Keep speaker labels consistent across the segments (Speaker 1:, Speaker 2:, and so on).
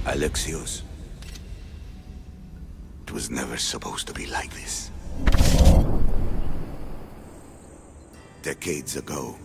Speaker 1: Alexios, it was never supposed to be like this. Decades ago,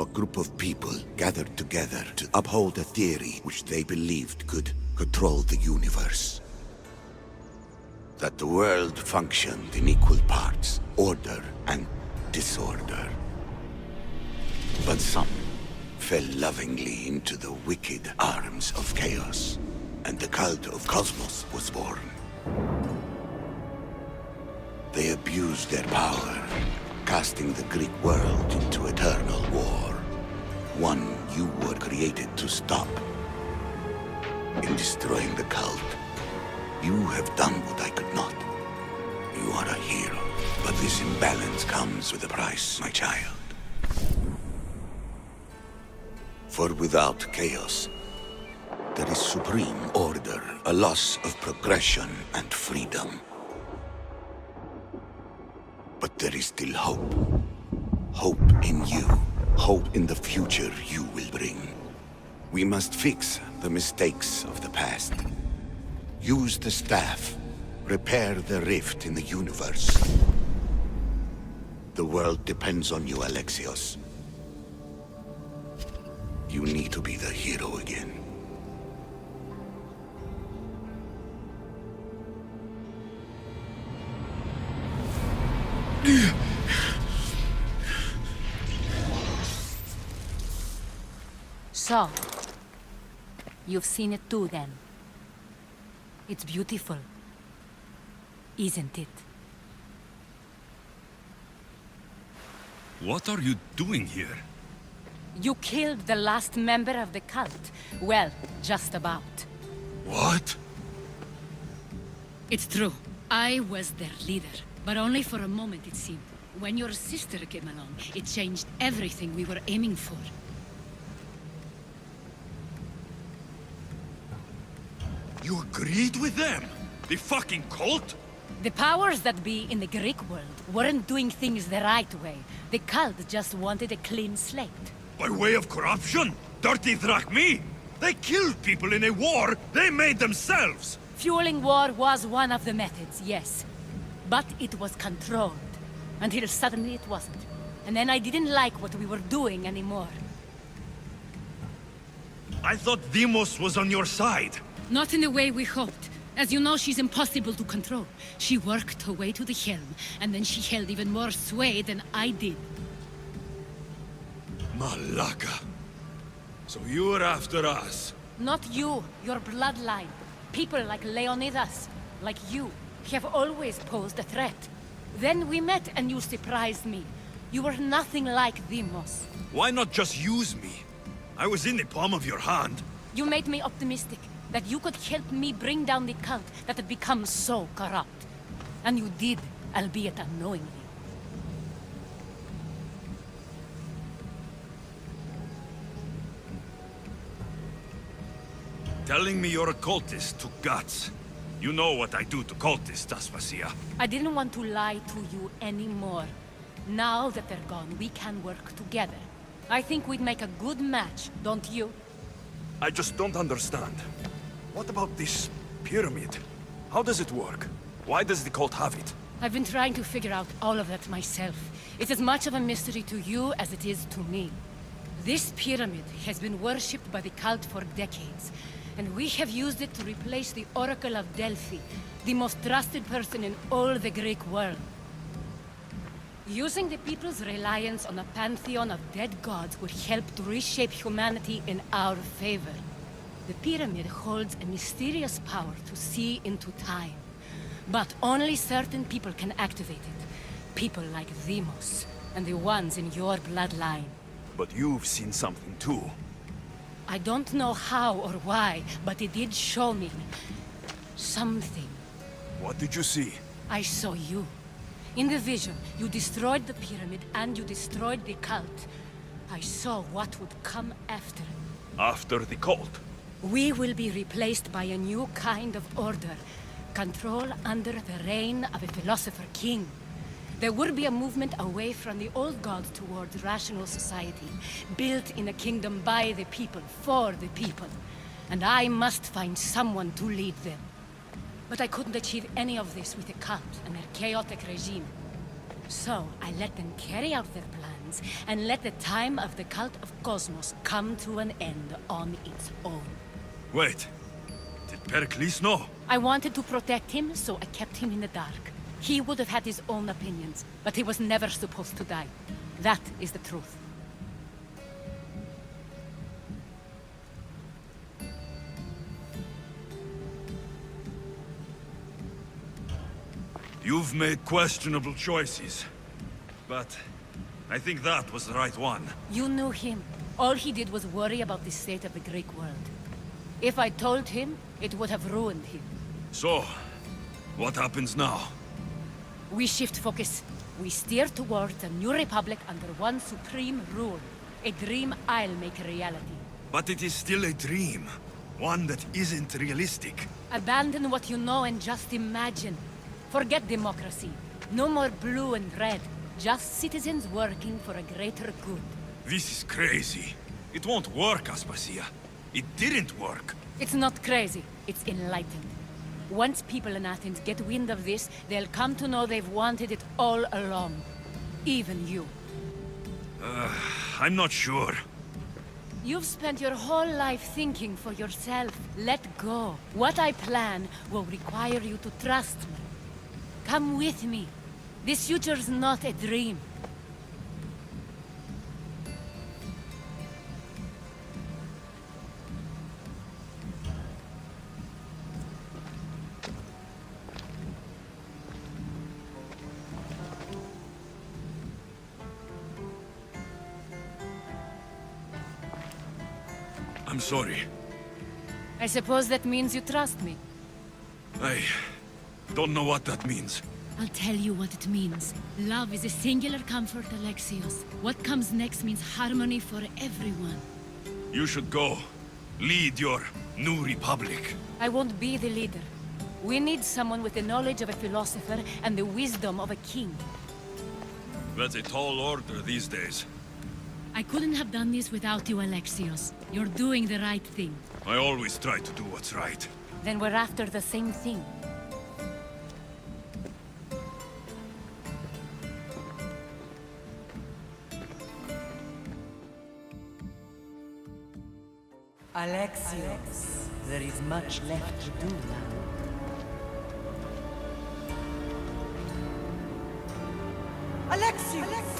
Speaker 1: a group of people gathered together to uphold a theory which they believed could control the universe. That the world functioned in equal parts, order and disorder. But some fell lovingly into the wicked arms of chaos, and the cult of Cosmos was born. They abused their power, casting the Greek world into eternal war. One you were created to stop. In destroying the cult, you have done what I could not. You are a hero, but this imbalance comes with a price, my child. For without chaos, there is supreme order, a loss of progression and freedom. But there is still hope. Hope in you. Hope in the future you will bring. We must fix the mistakes of the past. Use the staff. Repair the rift in the universe. The world depends on you, Alexios. You need to be the hero again.
Speaker 2: So, you've seen it too then. It's beautiful, isn't it?
Speaker 3: What are you doing here?
Speaker 2: You killed the last member of the cult. Well, just about.
Speaker 3: What?
Speaker 4: It's true. I was their leader, but only for a moment it seemed. When your sister came along, it changed everything we were aiming for.
Speaker 3: You agreed with them? The fucking cult?
Speaker 2: The powers that be in the Greek world weren't doing things the right way. The cult just wanted a clean slate.
Speaker 3: By way of corruption? Dirty Drachmi? They killed people in a war they made themselves!
Speaker 2: Fueling war was one of the methods, yes. But it was controlled. Until suddenly it wasn't. And then I didn't like what we were doing anymore.
Speaker 3: I thought Deimos was on your side.
Speaker 4: Not in the way we hoped. As you know, she's impossible to control. She worked her way to the helm, and then she held even more sway than I did.
Speaker 3: Malaka. So you were after us?
Speaker 2: Not you, your bloodline. People like Leonidas, like you, have always posed a threat. Then we met and you surprised me. You were nothing like Deimos.
Speaker 3: Why not just use me? I was in the palm of your hand.
Speaker 2: You made me optimistic that you could help me bring down the cult that had become so corrupt. And you did, albeit unknowingly.
Speaker 3: Telling me you're a cultist took guts. You know what I do to cultists, Aspasia.
Speaker 2: I didn't want to lie to you anymore. Now that they're gone, we can work together. I think we'd make a good match, don't you?
Speaker 3: I just don't understand. What about this pyramid? How does it work? Why does the cult have it?
Speaker 2: I've been trying to figure out all of that myself. It's as much of a mystery to you as it is to me. This pyramid has been worshipped by the cult for decades, and we have used it to replace the Oracle of Delphi, the most trusted person in all the Greek world. Using the people's reliance on a pantheon of dead gods would help to reshape humanity in our favor. The pyramid holds a mysterious power to see into time. But only certain people can activate it. People like Deimos, and the ones in your bloodline.
Speaker 3: But you've seen something too.
Speaker 2: I don't know how or why, but it did show me something.
Speaker 3: What did you see?
Speaker 2: I saw you. In the vision, you destroyed the pyramid and you destroyed the cult. I saw what would come after.
Speaker 3: After the cult?
Speaker 2: We will be replaced by a new kind of order. Control under the reign of a philosopher king. There will be a movement away from the old gods towards rational society, built in a kingdom by the people, for the people. and I must find someone to lead them. But I couldn't achieve any of this with the cult and their chaotic regime. So I let them carry out their plans, and let the time of the cult of Cosmos come to an end on its own.
Speaker 3: Wait. Did Pericles know?
Speaker 2: I wanted to protect him, so I kept him in the dark. He would have had his own opinions, but he was never supposed to die. That is the truth.
Speaker 3: You've made questionable choices. But I think that was the right one.
Speaker 2: You knew him. All he did was worry about the state of the Greek world. If I told him, it would have ruined him.
Speaker 3: So, what happens now?
Speaker 2: We shift focus. We steer towards a new republic under one supreme rule. A dream I'll make a reality.
Speaker 3: But it is still a dream. One that isn't realistic.
Speaker 2: Abandon what you know and just imagine. Forget democracy. No more blue and red. Just citizens working for a greater good.
Speaker 3: This is crazy. It won't work, Aspasia. It didn't work.
Speaker 2: It's not crazy. It's enlightened. Once people in Athens get wind of this, they'll come to know they've wanted it all along. Even you.
Speaker 3: I'm not sure.
Speaker 2: You've spent your whole life thinking for yourself. Let go. What I plan will require you to trust me. Come with me. This future's not a dream.
Speaker 3: I'm sorry.
Speaker 2: I suppose that means you trust me.
Speaker 3: I don't know what that means.
Speaker 4: I'll tell you what it means. Love is a singular comfort, Alexios. What comes next means harmony for everyone.
Speaker 3: You should go. Lead your new republic.
Speaker 2: I won't be the leader. We need someone with the knowledge of a philosopher and the wisdom of a king.
Speaker 3: That's a tall order these days.
Speaker 4: I couldn't have done this without you, Alexios. You're doing the right thing.
Speaker 3: I always try to do what's right.
Speaker 2: Then we're after the same thing.
Speaker 5: Alexios, there is much left to do now. Alexios!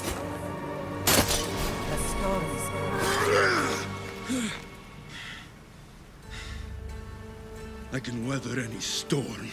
Speaker 5: The storm is
Speaker 3: I can weather any storm.